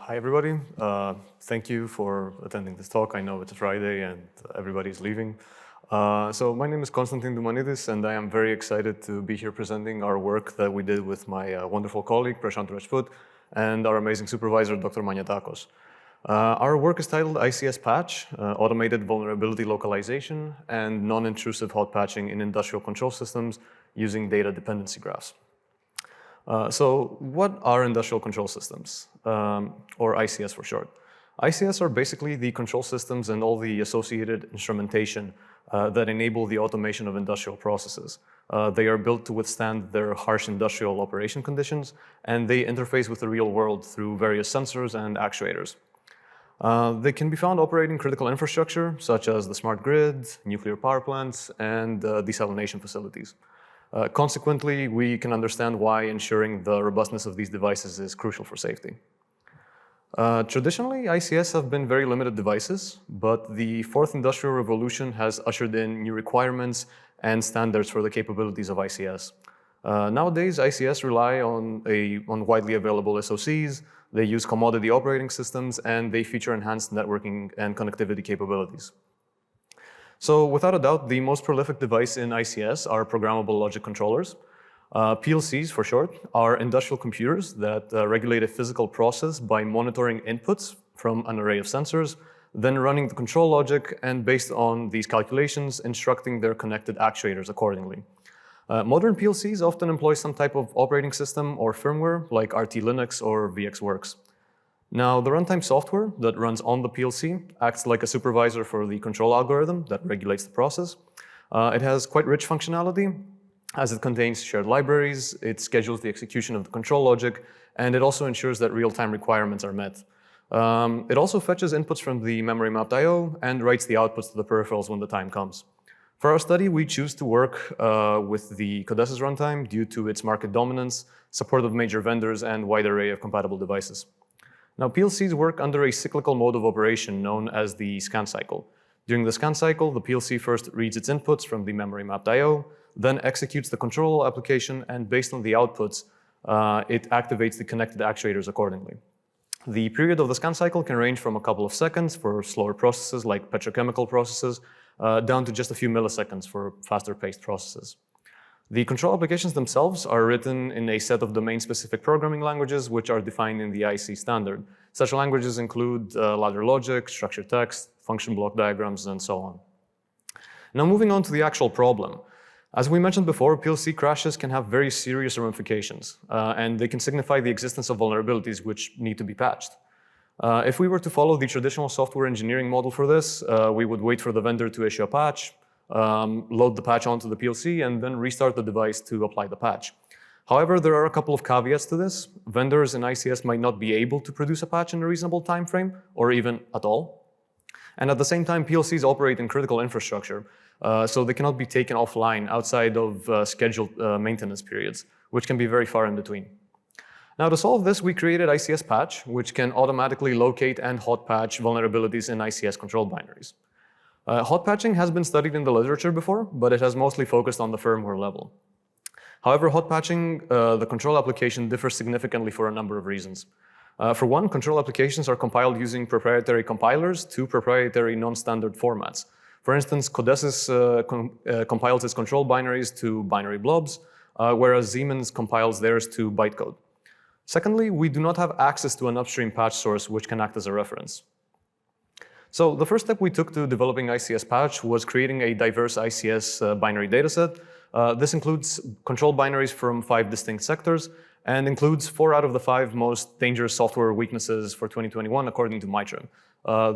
Hi, everybody. Thank you for attending this talk. I know it's a Friday and everybody's leaving. So my name is Constantine Doumanidis, and I am very excited to be here presenting our work that we did with my wonderful colleague, Prashant Rajput, and our amazing supervisor, Dr. Maniatakos. Our work is titled ICSPatch, Automated Vulnerability Localization and Non-Intrusive Hotpatching in Industrial Control Systems using Data Dependency Graphs. So what are industrial control systems, or ICS for short? ICS are basically the control systems and all the associated instrumentation that enable the automation of industrial processes. They are built to withstand their harsh industrial operation conditions, and they interface with the real world through various sensors and actuators. They can be found operating critical infrastructure, such as the smart grid, nuclear power plants, and desalination facilities. Consequently, we can understand why ensuring the robustness of these devices is crucial for safety. Traditionally, ICS have been very limited devices, but the fourth industrial revolution has ushered in new requirements and standards for the capabilities of ICS. Nowadays, ICS rely on widely available SoCs, they use commodity operating systems, and they feature enhanced networking and connectivity capabilities. So without a doubt, the most prolific device in ICS are Programmable Logic Controllers. PLCs, for short, are industrial computers that regulate a physical process by monitoring inputs from an array of sensors, then running the control logic, and based on these calculations, instructing their connected actuators accordingly. Modern PLCs often employ some type of operating system or firmware like RT-Linux or VxWorks. Now, the runtime software that runs on the PLC acts like a supervisor for the control algorithm that regulates the process. It has quite rich functionality, as it contains shared libraries, it schedules the execution of the control logic, and it also ensures that real-time requirements are met. It also fetches inputs from the memory mapped I/O and writes the outputs to the peripherals when the time comes. For our study, we choose to work with the Codesys runtime due to its market dominance, support of major vendors, and wide array of compatible devices. Now, PLCs work under a cyclical mode of operation known as the scan cycle. During the scan cycle, the PLC first reads its inputs from the memory mapped I/O, then executes the control application, and based on the outputs, it activates the connected actuators accordingly. The period of the scan cycle can range from a couple of seconds for slower processes like petrochemical processes, down to just a few milliseconds for faster-paced processes. The control applications themselves are written in a set of domain-specific programming languages which are defined in the IC standard. Such languages include ladder logic, structured text, function block diagrams, and so on. Now, moving on to the actual problem. As we mentioned before, PLC crashes can have very serious ramifications, and they can signify the existence of vulnerabilities which need to be patched. If we were to follow the traditional software engineering model for this, we would wait for the vendor to issue a patch, load the patch onto the PLC, and then restart the device to apply the patch. However, there are a couple of caveats to this. Vendors in ICS might not be able to produce a patch in a reasonable time frame, or even at all. And at the same time, PLCs operate in critical infrastructure, so they cannot be taken offline outside of scheduled maintenance periods, which can be very far in between. Now, to solve this, we created ICSPatch, which can automatically locate and hotpatch vulnerabilities in ICS control binaries. Hotpatching has been studied in the literature before, but it has mostly focused on the firmware level. However, hotpatching, the control application, differs significantly for a number of reasons. For one, control applications are compiled using proprietary compilers to proprietary non-standard formats. For instance, Codesys compiles its control binaries to binary blobs, whereas Siemens compiles theirs to bytecode. Secondly, we do not have access to an upstream patch source which can act as a reference. So the first step we took to developing ICSPatch was creating a diverse ICS binary dataset. This includes control binaries from 5 distinct sectors and includes 4 out of the 5 most dangerous software weaknesses for 2021 according to MITRE.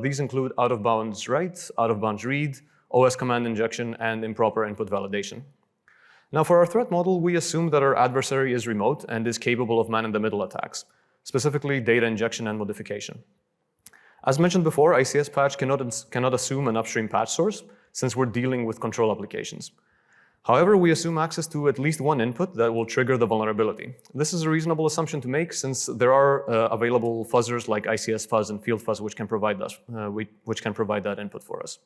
These include out-of-bounds write, out-of-bounds read, OS command injection, and improper input validation. Now, for our threat model, we assume that our adversary is remote and is capable of man-in-the-middle attacks, specifically data injection and modification. As mentioned before, ICSPatch cannot assume an upstream patch source since we're dealing with control applications. However, we assume access to at least one input that will trigger the vulnerability. This is a reasonable assumption to make since there are available fuzzers like ICSFuzz and FieldFuzz which can provide that input for us.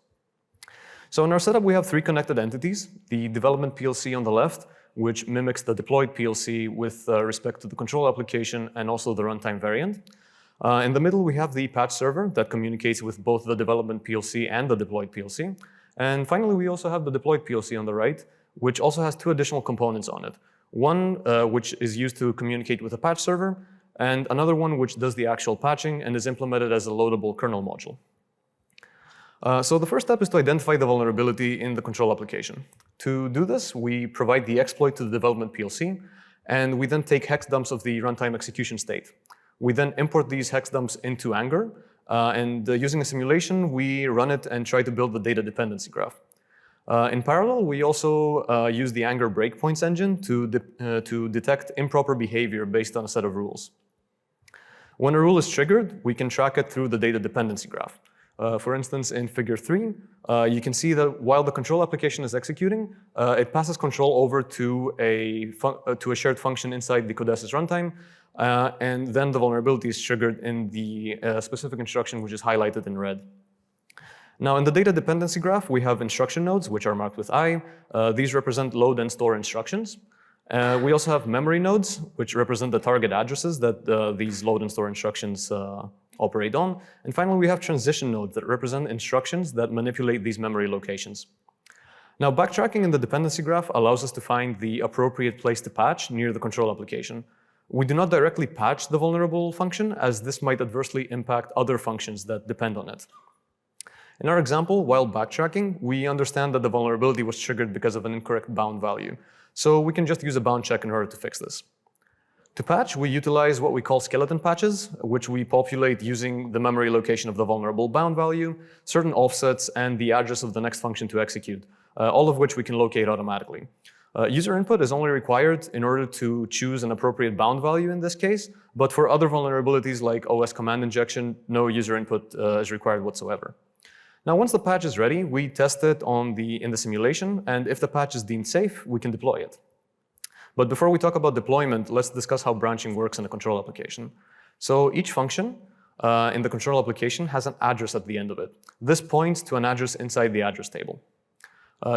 So in our setup, we have 3 connected entities: the development PLC on the left, which mimics the deployed PLC with respect to the control application and also the runtime variant. In the middle, we have the patch server that communicates with both the development PLC and the deployed PLC. And finally, we also have the deployed PLC on the right, which also has two additional components on it. One which is used to communicate with the patch server, and another one which does the actual patching and is implemented as a loadable kernel module. So the first step is to identify the vulnerability in the control application. To do this, we provide the exploit to the development PLC, and we then take hex dumps of the runtime execution state. We then import these hex dumps into Anger, and using a simulation, we run it and try to build the data dependency graph. In parallel, we also use the Anger breakpoints engine to detect improper behavior based on a set of rules. When a rule is triggered, we can track it through the data dependency graph. For instance, in figure 3, you can see that while the control application is executing, it passes control over to a shared function inside the Codesys runtime, and then the vulnerability is triggered in the specific instruction which is highlighted in red. Now, in the data dependency graph, we have instruction nodes, which are marked with I. These represent load and store instructions. We also have memory nodes, which represent the target addresses that these load and store instructions operate on. And finally, we have transition nodes that represent instructions that manipulate these memory locations. Now, backtracking in the dependency graph allows us to find the appropriate place to patch near the control application. We do not directly patch the vulnerable function, as this might adversely impact other functions that depend on it. In our example, while backtracking, we understand that the vulnerability was triggered because of an incorrect bound value. So we can just use a bound check in order to fix this. To patch, we utilize what we call skeleton patches, which we populate using the memory location of the vulnerable bound value, certain offsets, and the address of the next function to execute, all of which we can locate automatically. User input is only required in order to choose an appropriate bound value in this case, but for other vulnerabilities like OS command injection, no user input is required whatsoever. Now, once the patch is ready, we test it in the simulation, and if the patch is deemed safe, we can deploy it. But before we talk about deployment, let's discuss how branching works in a control application. So each function in the control application has an address at the end of it. This points to an address inside the address table.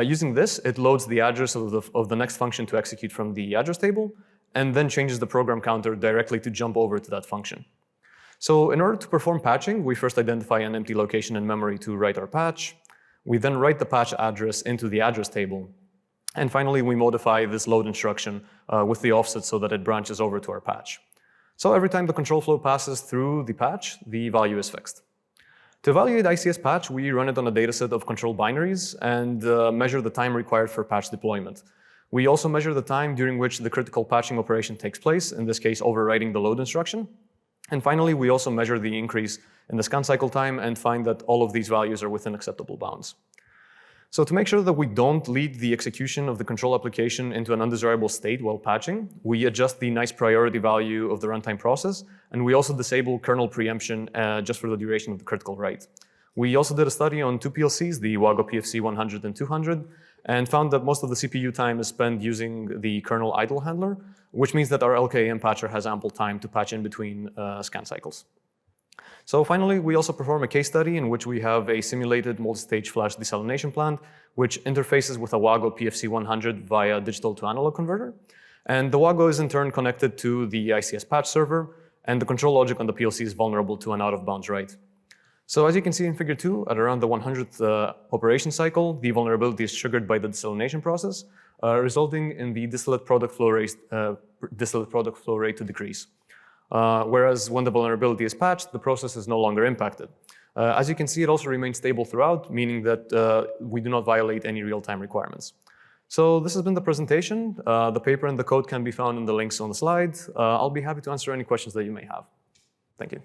Using this, it loads the address of the next function to execute from the address table, and then changes the program counter directly to jump over to that function. So in order to perform patching, we first identify an empty location in memory to write our patch. We then write the patch address into the address table. And finally, we modify this load instruction with the offset so that it branches over to our patch. So every time the control flow passes through the patch, the value is fixed. To evaluate ICSPatch, we run it on a dataset of control binaries and measure the time required for patch deployment. We also measure the time during which the critical patching operation takes place, in this case, overwriting the load instruction. And finally, we also measure the increase in the scan cycle time and find that all of these values are within acceptable bounds. So to make sure that we don't lead the execution of the control application into an undesirable state while patching, we adjust the nice priority value of the runtime process, and we also disable kernel preemption just for the duration of the critical write. We also did a study on two PLCs, the Wago PFC 100 and 200, and found that most of the CPU time is spent using the kernel idle handler, which means that our LKAM patcher has ample time to patch in between scan cycles. So finally, we also perform a case study in which we have a simulated multi-stage flash desalination plant, which interfaces with a Wago PFC 100 via digital to analog converter. And the Wago is in turn connected to the ICSPatch server, and the control logic on the PLC is vulnerable to an out-of-bounds write. So as you can see in figure 2, at around the 100th operation cycle, the vulnerability is triggered by the desalination process, resulting in the distillate product flow rate to decrease. Whereas when the vulnerability is patched, the process is no longer impacted. As you can see, it also remains stable throughout, meaning that we do not violate any real-time requirements. So this has been the presentation. The paper and the code can be found in the links on the slide. I'll be happy to answer any questions that you may have. Thank you.